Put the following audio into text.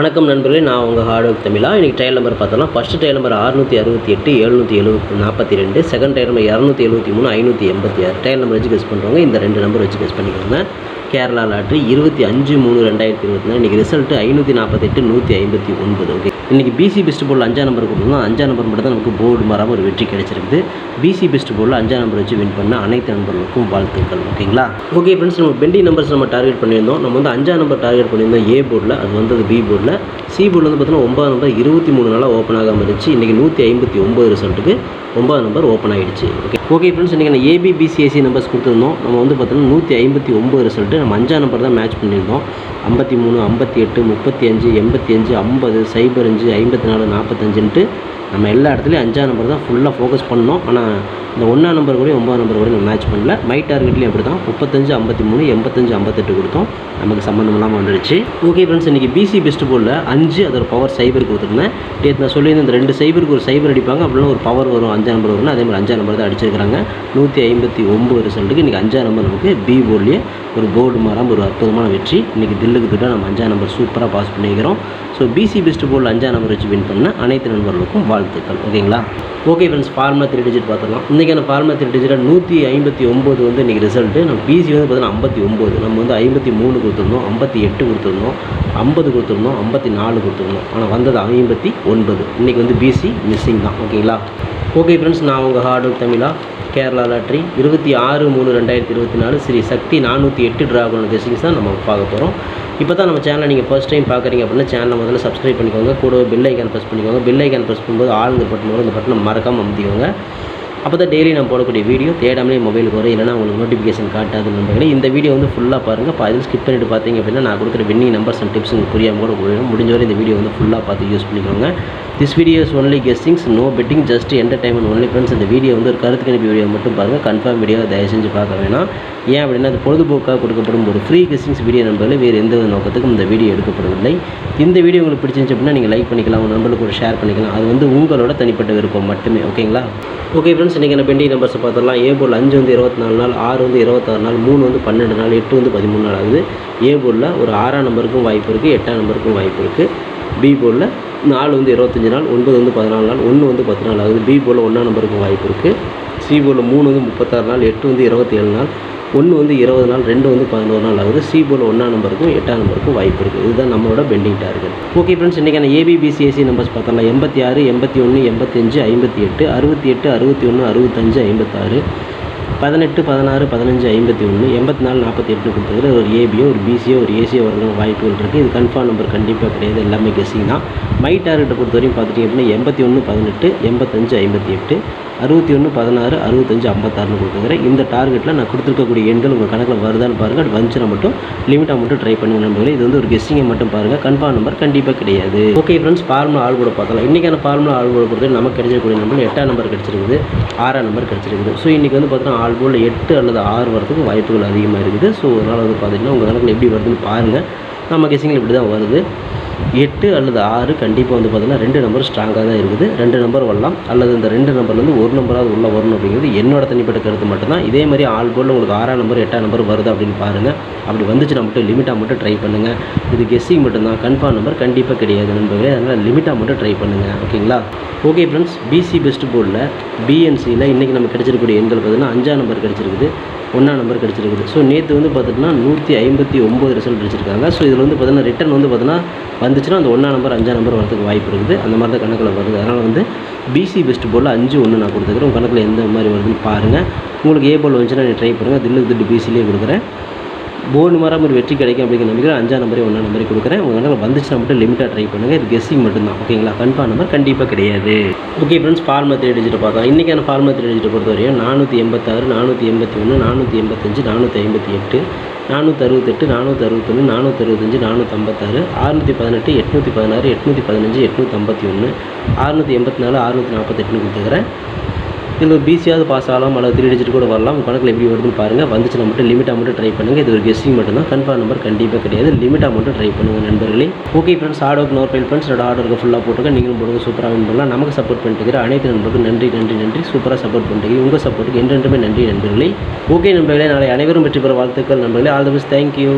வணக்கம் நண்பர்களே, நான் உங்கள் ஹார்ட் ஒர்க் தமிழா. இன்றைக்கி ட்ரையல் நம்பர் பார்த்தோம்னா first trial number 668 742 second trial number 273 586 trial number வச்சு கெஸ் பண்ணுறவங்க இந்த ரெண்டு நம்பர் வச்சு கெஸ் பண்ணிக்கோங்க. கேரளா லாட்ரி 25/3/2024 இன்றைக்கி ரிசல்ட்டு 548 159. ஓகே, இன்றைக்கி பிசி பெஸ்ட் போர்டில் 5ஆம் நம்பர் கொடுத்துருந்தோம். 5ஆம் நம்பர் மட்டும் தான் நமக்கு போர்டு மாறாமல் ஒரு வெற்றி கிடைச்சிருக்குது. பிசி பெஸ்ட் போர்டில் 5ஆம் நம்பர் வச்சு வின் பண்ண அனைத்து நண்பர்களுக்கும் வாழ்த்துக்கள். ஓகேங்களா? ஓகே ஃப்ரெண்ட்ஸ், நம்ம பெண்டிங் நம்பர்ஸ் நம்ம டார்கெட் பண்ணியிருந்தோம். நம்ம வந்து 5ஆம் நம்பர் டார்கெட் பண்ணியிருந்தோம் ஏ போர்டில், அது வந்து அது பி போர்டில். சி போர்டில் வந்து பார்த்தீங்கன்னா 9ஆம் நம்பர் 23 நாளாக ஓப்பன் ஆகாமல் இருந்துச்சு. இன்றைக்கி 159 ரிசல்ட்டுக்கு 9ஆம் நம்பர் ஓப்பன் ஆகிடுச்சு. ஓகே ஃப்ரெண்ட்ஸ், இன்றைக்கி நான் ஏபிபிசிஏசி நம்பர்ஸ் கொடுத்துருந்தோம். நம்ம வந்து பார்த்தீங்கன்னா 159 ரிசல்ட்டு நம்ம 5ஆம் நம்பர் தான் மேட்ச் பண்ணியிருந்தோம். 53 58 35 85 50 05 54 45ன்ட்டு நம்ம எல்லா இடத்துலையும் 5ஆம் நம்பர் தான் ஃபுல்லாக ஃபோக்கஸ் பண்ணோம். ஆனால் இந்த 1ஆம் நம்பர் கூட 9ஆம் நம்பர் கூட நம்ம மேட்ச் பண்ணல. மை டார்கெட்லேயும் அப்படி தான் 35 53 85 58 கொடுத்தோம். நமக்கு சம்மந்தம் இல்லாமல் வந்துடுச்சு. ஓகே ஃப்ரெண்ட்ஸ், இன்றைக்கி பிசி பெஸ்ட் போர்டில் 5 அதோட பவர் சைபர் கொடுத்துருந்தேன். நேற்று நான் சொல்லியிருந்தேன் இந்த 2 சைபருக்கு ஒரு சைபர் அடிப்பாங்க, அப்படின்னா ஒரு பவர் வரும் 5ஆம் நம்பர் வரும்னு. அதே மாதிரி 5ஆம் நம்பர் தான் அடிச்சிருக்கிறாங்க. 159 ரிசல்ட்டுக்கு இன்றைக்கி 5ஆம் நம்பர் நமக்கு பி போர்ட்லேயே ஒரு போர்டு மாறாமல் ஒரு அற்புதமான வெற்றி. இன்றைக்கி தில்லுக்கு திட்டம் நம்ம 5ஆம் நம்பர் சூப்பராக பாஸ் பண்ணிக்கிறோம். ஸோ பிசி பெஸ்ட் போர்டில் 5ஆம் நம்பர் வச்சு வின் பண்ண அனைத்து நண்பர்களுக்கும் வாழ்த்துக்கள். ஓகேங்களா? ஓகே ஃப்ரெண்ட்ஸ், ஃபார்முலா 3 டிஜிட் பார்த்துக்கலாம். இன்றைக்கான ஃபார்முலா 3 டிஜிட்டில் 159 வந்து இன்றைக்கி ரிசல்ட்டு. நம்ம பிசி வந்து பார்த்தீங்கன்னா 59, நம்ம வந்து 53 கொடுத்துருந்தோம், 58 கொடுத்துருந்தோம், 50 கொடுத்துருந்தோம், 54 கொடுத்துருந்தோம். ஆனால் வந்தது 59. இன்றைக்கி வந்து பிசி மிஸ்ஸிங் தான். ஓகேங்களா? ஓகே ஃப்ரெண்ட்ஸ், நான் உங்கள் ஹார்ட் ஒர்க் தமிழா. கேரளா லாட்ரி 26/3/2024 ஸ்ரீ சக்தி 408 டிராகன் கெஸ்ஸிங்ஸ் தான் நம்ம பார்க்க போகிறோம். இப்போ தான் நம்ம சேனலை நீங்கள் ஃபர்ஸ்ட் டைம் பார்க்குறீங்க அப்படின்னா சேனலை முதல்ல சப்ஸ்கிரைப் பண்ணிக்கோங்க. கூட பெல் ஐக்கான் ப்ரெஸ் பண்ணிக்கோங்க. பெல் ஐக்கான் ப்ரெஸ் பண்ணும்போது ஆளுங்க பட்டன் வரும், இந்த பட்டனை மறக்காமல் அமுத்திக்கோங்க. அப்போ தான் டெய்லி நம்ம போடக்கூடிய வீடியோ தேடாமலே மொபைலுக்கு வரும், இல்லைனா உங்களுக்கு நோட்டிஃபிகேஷன் காட்டாது நண்பர்களே. இந்த வீடியோ வந்து ஃபுல்லாக பாருங்கள். அதில் ஸ்கிப் பண்ணிட்டு பார்த்தீங்க அப்படின்னா நான் கொடுக்குற வின்னிங் நம்பர்ஸ் அண்ட் டிப்ஸ் உங்களுக்கு புரியாமல் கூட போயிடும். முடிஞ்ச வரை இந்த வீடியோ வந்து ஃபுல்லாக பார்த்து யூஸ் பண்ணிக்கோங்க. This video is only guessings, no betting, just entertainment only friends. இந்த வீடியோ வந்து ஒரு கருத்து கணிப்பு வீடியோ மட்டும் பாருங்கள். கன்ஃபார்ம் வீடியோ தயவு செஞ்சு பார்க்க வேணாம். ஏன் அப்படின்னா அது பொழுதுபோக்காக கொடுக்கப்படும் ஒரு ஃப்ரீ கெஸ்ஸிங்ஸ் வீடியோ நண்பர்களே. வேறு எந்த நோக்கத்துக்கும் இந்த வீடியோ எடுக்கப்படவில்லை. இந்த வீடியோ உங்களுக்கு பிடிச்சிருந்துச்சு அப்படின்னா நீங்கள் லைக் பண்ணிக்கலாம், உங்கள் நண்பர்களுக்கு ஒரு ஷேர் பண்ணிக்கலாம். அது வந்து உங்களோட தனிப்பட்ட விருப்பம் மட்டுமே. ஓகேங்களா? ஓகே ஃப்ரெண்ட்ஸ், இன்றைக்கி என்ன பெண்டிங் நம்பர்ஸை பார்த்துடலாம். ஏ போர்டில் 5 வந்து 24 நாள், 6 வந்து 26 நாள், 3 வந்து 12 நாள், 8 வந்து 13 நாள் ஆகுது. ஏ போர்டில் ஒரு 6ஆம் நம்பருக்கும் வாய்ப்பு இருக்குது, 8ஆம் நம்பருக்கும் வாய்ப்பு இருக்குது. பி போர்டில் 4 வந்து 25 நாள், 9 வந்து 14 நாள், 1 வந்து 10 நாள் ஆகுது. பி போர்டில் 1ஆம் நம்பருக்கும் வாய்ப்பு இருக்குது. சி போர்டில் 3 வந்து 36 நாள், 8 வந்து 27 நாள், 1 வந்து 20 நாள், 2 வந்து 11 நாள் ஆகுது. சி போர்டில் 1ஆம் நம்பருக்கும் 8ஆம் நம்பருக்கும் வாய்ப்பு இருக்குது. இதுதான் நம்மளோட பெண்டிங் டார்கெட். ஓகே ஃப்ரெண்ட்ஸ், இன்றைக்கான ஏபிபிசிஎஸ்சி நம்பர்ஸ் பார்த்தோம்னா 86 81 85 58 68 61 65 56 18 16 15 51 84 48 கொடுத்ததுல ஒரு ஏபியோ ஒரு பிசியோ ஒரு ஏசியோ வரணும் வாய்ப்புகள் இருக்குது. இது கன்ஃபார்ம் நம்பர் கண்டிப்பாக கிடையாது, எல்லாமே கெஸ்ஸிங் தான். மை டார்கெட்டை பொறுத்த வரைக்கும் பார்த்துட்டிங்க அப்படின்னா 81 18 85 58 61 16 65 56 கொடுத்துக்கிறேன். இந்த டார்கெட்டில் நான் கொடுத்துருக்கக்கூடிய எண்கள் உங்கள் கணக்கில் வருதான்னு பாருங்கள். அது வந்துச்சுன்னா மட்டும் லிமிட்டாக மட்டும் ட்ரை பண்ணுங்கள் நண்பர்களே. இது வந்து ஒரு கெஸ்ஸிங்கை மட்டும் பாருங்கள், கன்ஃபார்ம் நம்பர் கண்டிப்பாக கிடையாது. ஓகே ஃப்ரெண்ட்ஸ், ஃபார்முலா ஆள் கூட பார்க்கலாம். இன்றைக்கான ஃபார்முலா ஆள் கூட பொறுத்தவரை நமக்கு கிடைச்சிருக்கக்கூடிய நம்பர் 8ஆம் நம்பர் கிடச்சிருக்குது, 6ஆம் நம்பர் கிடச்சிருக்குது. ஸோ இன்றைக்கி வந்து பார்த்தீங்கன்னா ஆள் போல் 8 அல்லது 6 வரதுக்கு வாய்ப்புகள் அதிகமாக இருக்குது. ஸோ அதனால் வந்து பார்த்திங்கன்னா உங்கள் கணக்கில் எப்படி வருதுன்னு பாருங்கள். நம்ம கெஸ்ஸிங்கில் இப்படி தான் வருது. 8 அல்லது 6 கண்டிப்பாக வந்து பார்த்திங்கன்னா 2 நம்பர் ஸ்ட்ராங்காக தான் இருக்குது. 2 நம்பர் வரலாம், அல்லது இந்த 2 நம்பர்லேருந்து ஒரு நம்பராவது உள்ளே வரணும் அப்படிங்கிறது என்னோட தனிப்பட்ட கருத்து மட்டும்தான். இதே மாதிரி ஆல் போர்டில் உங்களுக்கு 6ஆம் நம்பர் 8ஆம் நம்பர் வருது அப்படின்னு பாருங்கள். அப்படி வந்துச்சுன்னா மட்டும் லிமிட்டாக மட்டும் ட்ரை பண்ணுங்கள். இது கெஸ்ஸிங் மட்டும்தான், கன்ஃபார்ம் நம்பர் கண்டிப்பாக கிடையாது நண்பர்களே. அதனால் லிமிட்டாக மட்டும் ட்ரை பண்ணுங்கள். ஓகேங்களா? ஓகே ஃப்ரெண்ட்ஸ், பிசி பெஸ்ட் போர்டில் பிஎன்சியில் இன்றைக்கி நம்ம கிடச்சிருக்கக்கூடிய எண்கள் பார்த்திங்கன்னா 5ஆம் நம்பர் கிடச்சிருக்குது, 1ஆம் நம்பர் கிடச்சிருக்குது. ஸோ நேற்று வந்து பார்த்திங்கன்னா 159 ரிசல்ட் அடிச்சிருக்காங்க. ஸோ இதில் வந்து பார்த்திங்கன்னா ரிட்டன் வந்து பார்த்திங்கன்னா வந்துச்சுன்னா அந்த 1ஆம் நம்பர் 5ஆம் நம்பர் வரதுக்கு வாய்ப்பு இருக்குது. அந்த மாதிரி தான் கணக்கில் வருது. அதனால் வந்து பிசி பெஸ்ட் போர்டில் 5 நான் கொடுத்துக்கிறேன். உங்கள் கணக்கில் எந்த மாதிரி வருதுன்னு பாருங்கள். உங்களுக்கு ஏ போர்டில் வந்துச்சுன்னா நீங்கள் ட்ரை பண்ணுங்கள். தில்லுக்கு பிசிலேயே கொடுக்குறேன். போர்டு மாறாமல் ஒரு வெற்றி கிடைக்கும் அப்படிங்கிற நம்பிக்கை 5ஆம் நம்பரே 1ஆம் நம்பரே கொடுக்குறேன். உங்கள் கணக்கில் வந்துச்சுன்னா மட்டும் லிமிட்டாக ட்ரை பண்ணுங்கள். இது கெஸ்ஸிங் மட்டும்தான். ஓகேங்களா? கன்ஃபார்ம் நம்பர் கண்டிப்பாக கிடையாது. ஓகே ஃப்ரெண்ட்ஸ், ஃபார்முலா 3 டிஜிட்டை பார்த்தோம். இன்றைக்கான ஃபார்முலா 3 டிஜிட்டை பொறுத்தவரையும் 486 481 485 458 468 461 465 456 618 816 815 851 684 648 கொடுத்துக்கிறேன். இதில் பிசியாவது பாஸ் ஆகலாம், அல்லது 3 டிஜிட் கூட வரலாம். கணக்கில் எப்படி வருதுன்னு பாருங்கள். வந்துச்சுன்னா மட்டும் லிமிட்டாக மட்டும் ட்ரை பண்ணுங்கள். இது ஒரு கெஸ்ஸிங் மட்டும்தான், கன்ஃபார்ம் நம்பர் கண்டிப்பாக கிடையாது. லிமிட்டாக மட்டும் ட்ரை பண்ணுங்கள் நண்பர்களே. Okay friends, hard work no fail friends. என்னோட ஹார்ட் ஒர்க்கு ஃபுல்லாக போட்டுருங்க. நீங்களும் போடுங்க, சூப்பராக வின் பண்ணலாம். நமக்கு சப்போர்ட் பண்ணிட்டு அனைத்து நண்பர்களுக்கு நன்றி நன்றி நன்றி. சூப்பராக சப்போர்ட் பண்ணிட்டு உங்கள் சப்போர்ட்டுக்கு என்றென்றுமே நன்றி நண்பர்களே. ஓகே நண்பர்களே, நாளை அனைவரும் வெற்றி பெற வாழ்த்துக்கள் நண்பர்களே. All the best, thank you.